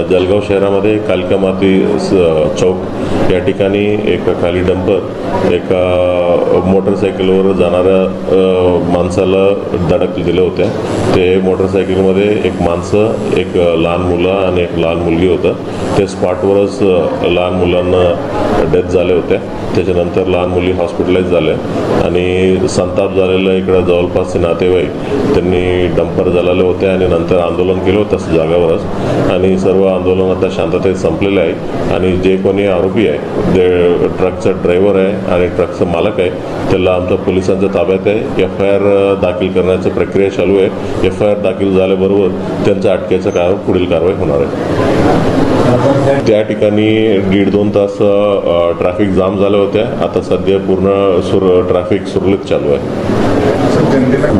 जळगाव शहरामध्ये कालिका माती चौक या ठिकाणी एक खाली डंपर एका मोटरसायकलवर जाणाऱ्या माणसाला धडक दिल्या होत्या. ते मोटरसायकलमध्ये एक माणसं, एक लहान मुलं आणि एक लहान मुलगी होतं. ते स्पॉटवरच लहान मुलांना डेथ झाल्या होत्या. त्याच्यानंतर लहान मुली हॉस्पिटलाइज झाल्या आणि संताप झालेलं इकडं जवळपासचे नातेवाईक त्यांनी डंपर जळाले होते आणि नंतर आंदोलन केलं होतं जागावरच. आणि सर्व आंदोलन आता शांततेत संपलेलं आहे आणि जे कोणी आरोपी आहे, जे ट्रकचा ड्रायव्हर आहे आणि ट्रकचा मालक आहे, त्याला आमच्या पोलिसांच्या ताब्यात आहे. FIR दाखल करण्याची प्रक्रिया चालू आहे. FIR दाखल झाल्याबरोबर त्यांच्या अटकेचं पुढील कारवाई होणार आहे. त्या ठिकाणी 1.5-2 तास ट्रॅफिक जाम झाल्या होत्या. आता सध्या पूर्ण ट्रॅफिक सुरळीत चालू आहे.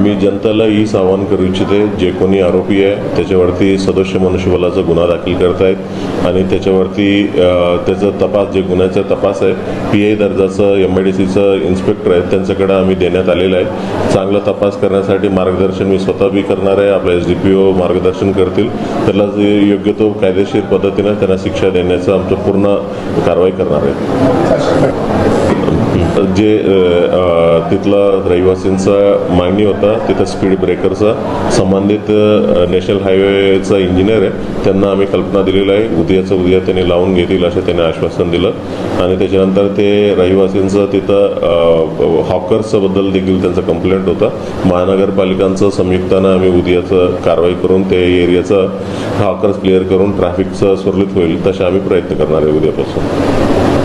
मी जनतेला हीच आवाहन करू इच्छिते, जे कोणी आरोपी आहे त्याच्यावरती सदस्य मनुष्यबळाचा गुन्हा दाखल करतायत आणि त्याच्यावरती त्याचा तपास, जे गुन्ह्याचा तपास आहे, PI दर्जाचं MIDCचं इन्स्पेक्टर आहेत त्यांच्याकडे आम्ही देण्यात आलेलं आहे. चांगला तपास करण्यासाठी मार्गदर्शन मी स्वतः बी करणार आहे. आपल्या SDPO मार्गदर्शन करतील. त्याला जे योग्य तो कायदेशीर पद्धतीनं त्यांना शिक्षा देण्याचं आमचं पूर्ण कारवाई करणार आहे. जे तिथला रहिवासींचा मागणी होता, तिथं स्पीड ब्रेकरचा संबंधित नॅशनल हायवेचा इंजिनियर आहे, त्यांना आम्ही कल्पना दिलेलं आहे. उद्या त्यांनी लावून घेतील असं त्यांनी आश्वासन दिलं. आणि त्याच्यानंतर ते रहिवासींचं तिथं हॉकर्सबद्दल देखील त्यांचा कंप्लेंट होता. महानगरपालिकांचं संयुक्तानं आम्ही उद्याचं कारवाई करून ते एरियाचं हॉकर्स क्लिअर करून ट्रॅफिकचं सुरळीत होईल तसे आम्ही प्रयत्न करणार आहे उद्यापासून.